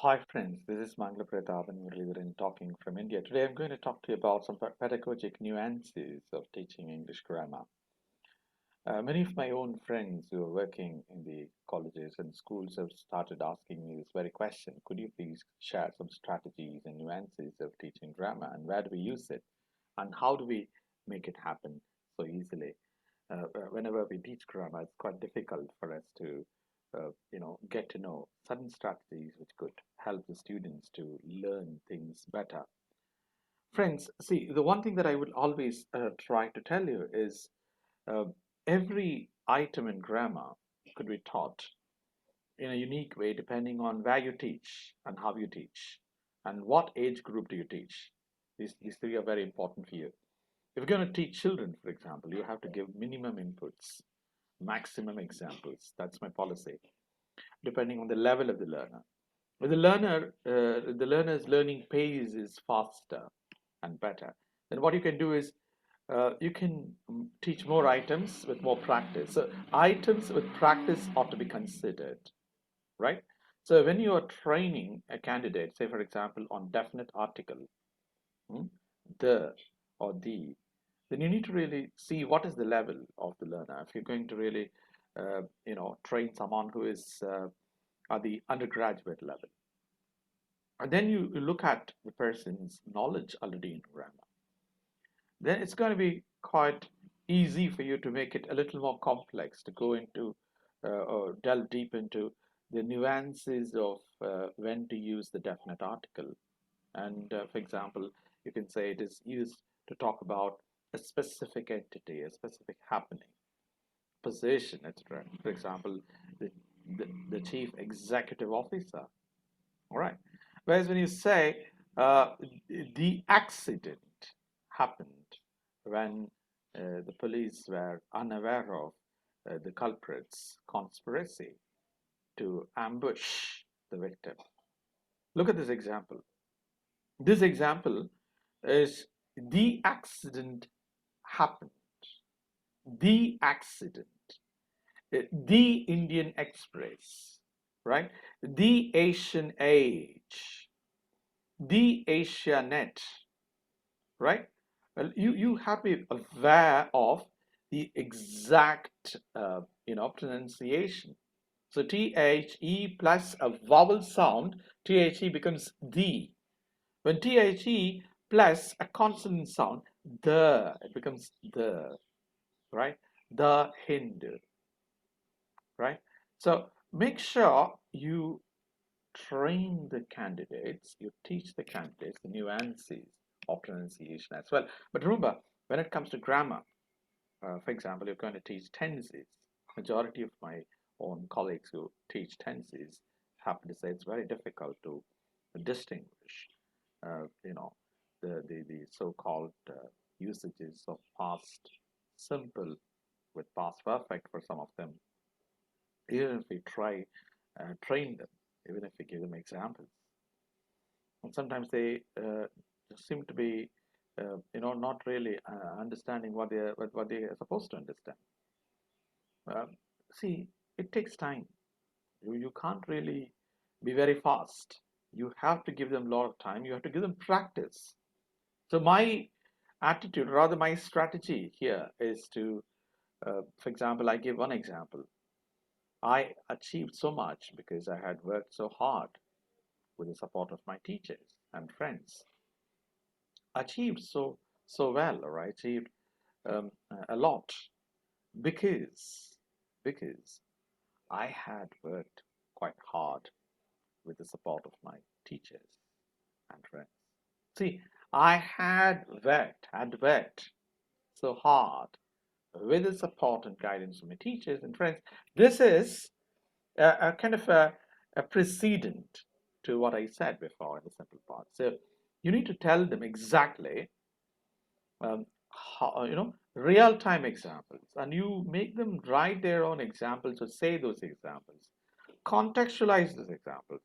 Hi friends, this is Mangal and we're talking from India. Today I'm going to talk to you about some pedagogic nuances of teaching English grammar. Many of my own friends who are working in the colleges and schools have started asking me this very question. Could you please share some strategies and nuances of teaching grammar, and where do we use it, and how do we make it happen so easily? Whenever we teach grammar, it's quite difficult for us to, get to know certain strategies which could help the students to learn things better. Friends, see, the one thing that I would always try to tell you is uh, every item in grammar could be taught in a unique way depending on where you teach and how you teach and what age group do you teach. These three are very important for you. If you're going to teach children, for example, you have to give minimum inputs, maximum examples. That's my policy, depending on the level of the learner. If the learner's learning pace is faster and better, then what you can do is you can teach more items with more practice. So items with practice ought to be considered, right? So when you are training a candidate, say for example, on definite article, hmm, the or the, then you need to really see what is the level of the learner. If you're going to really, train someone who is at the undergraduate level, and then you look at the person's knowledge already in grammar, then it's going to be quite easy for you to make it a little more complex to go into or delve deep into the nuances of when to use the definite article. And for example, you can say it is used to talk about a specific entity, a specific happening, position, etc. For example, the chief executive officer. All right. Whereas when you say the accident happened when the police were unaware of the culprit's conspiracy to ambush the victim. Look at this example. This example is the accident happened. The accident. The Indian Express, right? The Asian Age, the Asianet, right? Well, you have to be aware of the exact, pronunciation. So THE plus a vowel sound, THE becomes the. When THE plus a consonant sound, it becomes the, right? The Hindu, right? So make sure you train the candidates, you teach the candidates the nuances of pronunciation as well. But remember, when it comes to grammar, for example, you're going to teach tenses. Majority of my own colleagues who teach tenses happen to say it's very difficult to distinguish, you know, the so-called usages of past simple with past perfect for some of them. Even if we try train them, even if we give them examples, and sometimes they seem to be, not really understanding what they are supposed to understand. See, it takes time. You can't really be very fast. You have to give them a lot of time. You have to give them practice. So my attitude, rather my strategy here is to, for example, I give one example. I achieved so much because I had worked so hard with the support of my teachers and friends. Achieved so well, or I achieved a lot because because I had worked quite hard with the support of my teachers and friends. See, I had worked so hard with the support and guidance of my teachers and friends. This is a kind of a precedent to what I said before in the simple part. So you need to tell them exactly, real-time examples, and you make them write their own examples or say those examples, contextualize those examples.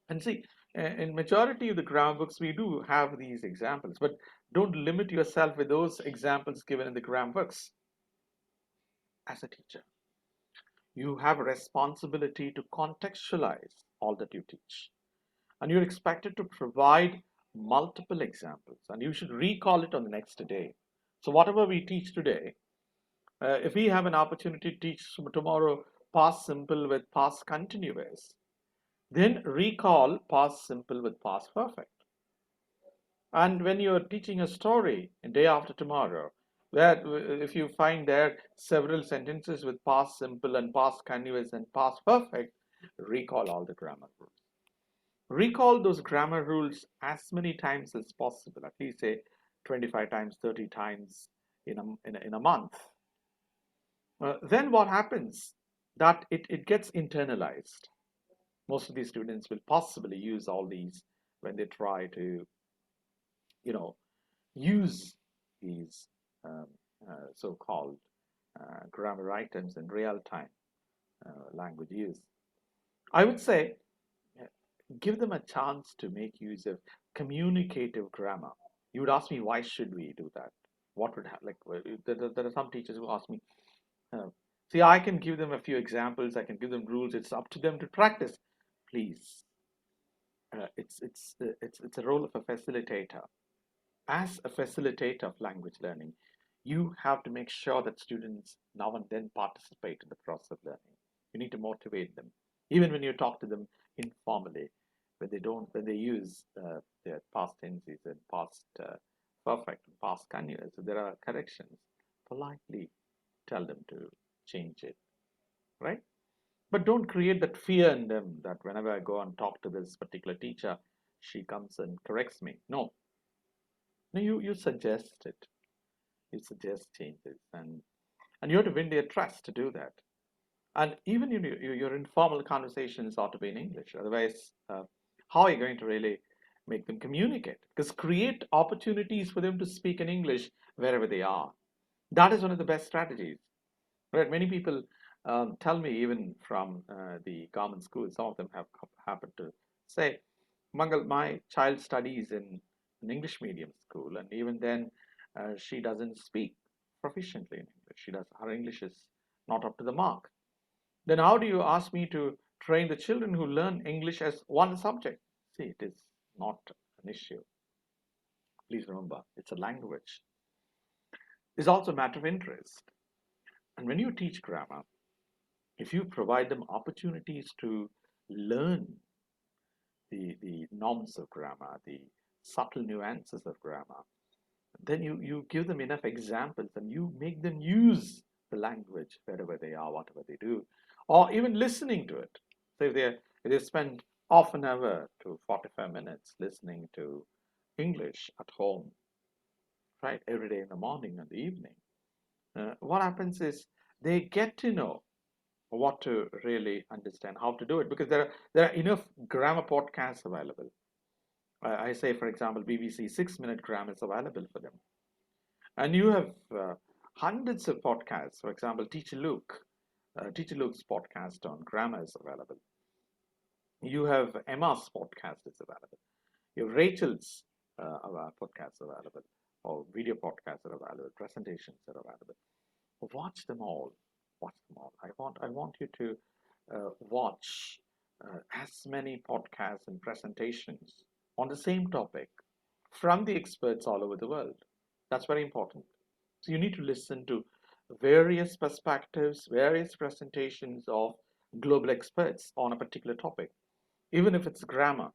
And see, in majority of the grammar books, we do have these examples, but don't limit yourself with those examples given in the grammar books. As a teacher, you have a responsibility to contextualize all that you teach. and you're expected to provide multiple examples, and you should recall it on the next day. So whatever we teach today, if we have an opportunity to teach tomorrow past simple with past continuous, then recall past simple with past perfect. And when you're teaching a story day after tomorrow, where if you find there several sentences with past simple and past continuous and past perfect, recall all the grammar rules. Recall those grammar rules as many times as possible, at least say 25 times, 30 times in a month. Then what happens? That it gets internalized. Most of these students will possibly use all these when they try to, use these um, so-called grammar items in real time language use. I would say give them a chance to make use of communicative grammar. You would ask me, why should we do that? What would happen? There are some teachers who ask me, uh, see, I can give them a few examples, I can give them rules, it's up to them to practice. Please, it's a role of a facilitator. As a facilitator of language learning, you have to make sure that students now and then participate in the process of learning. You need to motivate them, even when you talk to them informally, when they use their past tenses and past perfect and past continuous. So there are corrections. Politely tell them to change it, right? But don't create that fear in them that whenever I go and talk to this particular teacher, she comes and corrects me. No, you suggest it. You suggest changes, and you have to win their trust to do that. And even your informal conversations ought to be in English. Otherwise, how are you going to really make them communicate? Because create opportunities for them to speak in English wherever they are. That is one of the best strategies. Right? Many people tell me, even from the government schools, some of them have happened to say, Mangal, my child studies in an English medium school, and even then, she doesn't speak proficiently in English. Her English is not up to the mark. Then how do you ask me to train the children who learn English as one subject? See, it is not an issue. Please remember, it's a language. It's also a matter of interest. And when you teach grammar, if you provide them opportunities to learn the norms of grammar, the subtle nuances of grammar, then you give them enough examples and you make them use the language wherever they are, whatever they do, or even listening to it. So if they spend half an hour to 45 minutes listening to English at home, right, every day in the morning and the evening, what happens is they get to know what to really understand, how to do it, because there are enough grammar podcasts available. I say, for example, BBC 6 Minute Grammar is available for them. And you have hundreds of podcasts. For example, Teacher Luke's podcast on grammar is available. You have Emma's podcast is available. You have Rachel's podcasts available, or video podcasts are available, presentations are available. Watch them all. Watch them all. I want you to watch as many podcasts and presentations on the same topic from the experts all over the world. That's very important. So you need to listen to various perspectives, various presentations of global experts on a particular topic, even if it's grammar.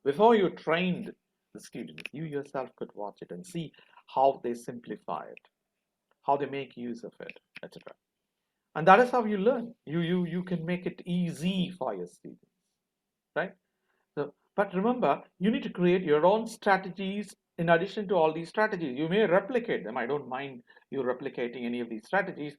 Before you trained the students, you yourself could watch it and see how they simplify it, how they make use of it, etc. And that is how you learn. You can make it easy for your students, right? So, but remember, you need to create your own strategies in addition to all these strategies. You may replicate them. I don't mind you replicating any of these strategies,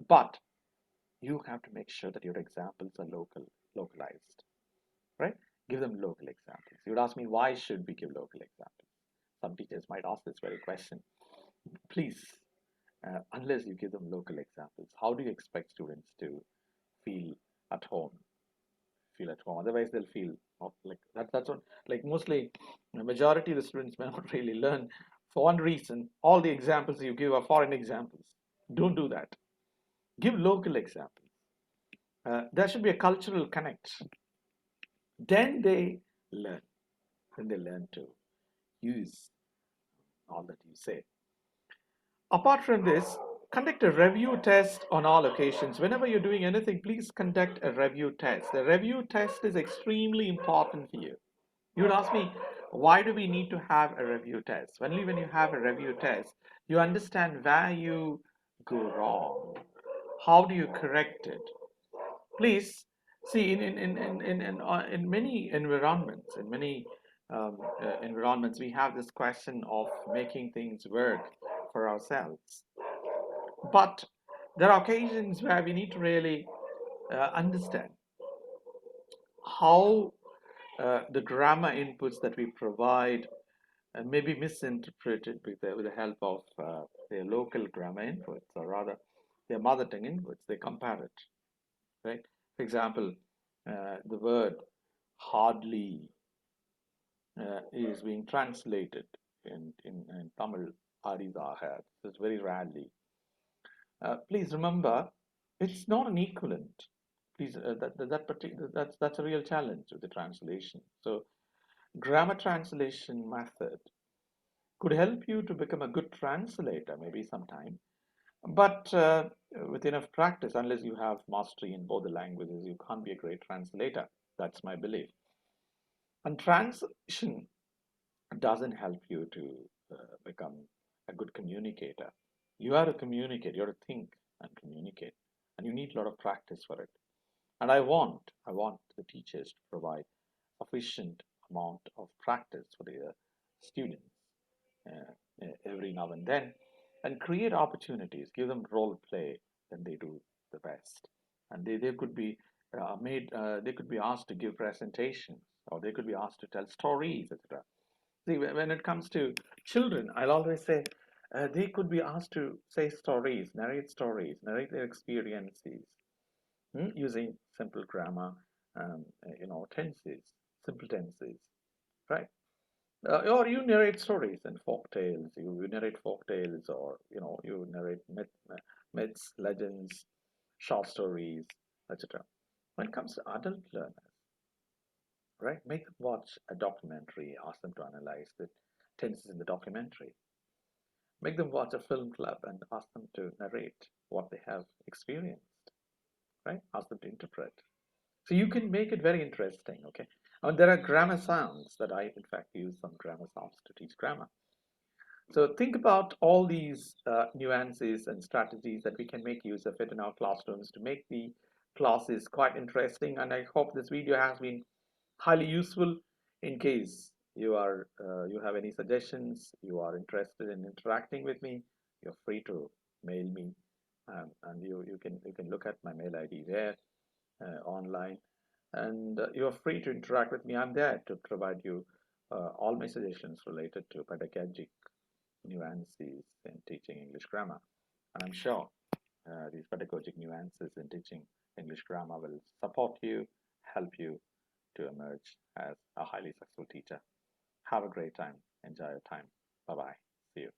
but you have to make sure that your examples are localized, right? Give them local examples. You would ask me, why should we give local examples? Some teachers might ask this very question. Please, unless you give them local examples, how do you expect students to feel at home? Otherwise, they'll feel not like that. That's what, like, mostly the majority of the students may not really learn for one reason. All the examples you give are foreign examples. Don't do that. Give local examples. There should be a cultural connect. Then they learn. Then they learn to use all that you say. Apart from this, conduct a review test on all occasions. Whenever you're doing anything, please conduct a review test. The review test is extremely important for you. You would ask me, why do we need to have a review test? Only when you have a review test, you understand where you go wrong. How do you correct it? Please see in many environments, we have this question of making things work for ourselves. But there are occasions where we need to really understand how the grammar inputs that we provide may be misinterpreted with the help of their local grammar inputs, or rather their mother tongue inputs. They compare it, right? For example, the word hardly is being translated in Tamil aridaga. It's very rarely. Please remember, it's not an equivalent. Please, that's a real challenge with the translation. So, grammar translation method could help you to become a good translator, maybe sometime. But with enough practice, unless you have mastery in both the languages, you can't be a great translator. That's my belief. And translation doesn't help you to become a good communicator. You are to communicate, you have to think and communicate, and you need a lot of practice for it. And I want the teachers to provide sufficient amount of practice for their students every now and then, and create opportunities, give them role play, then they do the best. And they could be they could be asked to give presentations, or they could be asked to tell stories, etc. See, when it comes to children, I'll always say they could be asked to say stories, narrate their experiences using simple grammar, tenses, simple tenses, right? Or you narrate stories and folk tales. You narrate folk tales, or you narrate myths, legends, short stories, etc. When it comes to adult learners, right? Make them watch a documentary, ask them to analyze the tenses in the documentary. Make them watch a film club and ask them to narrate what they have experienced, right? Ask them to interpret. So you can make it very interesting, okay? I mean, there are grammar sounds that I, in fact, use some grammar sounds to teach grammar. So think about all these nuances and strategies that we can make use of it in our classrooms to make the classes quite interesting. And I hope this video has been highly useful. In case you have any suggestions, you are interested in interacting with me, you're free to mail me, and you can look at my mail ID there online, and you're free to interact with me. I'm there to provide you all my suggestions related to pedagogic nuances in teaching English grammar. And I'm sure these pedagogic nuances in teaching English grammar will support you, help you to emerge as a highly successful teacher. Have a great time. Enjoy your time. Bye bye. See you.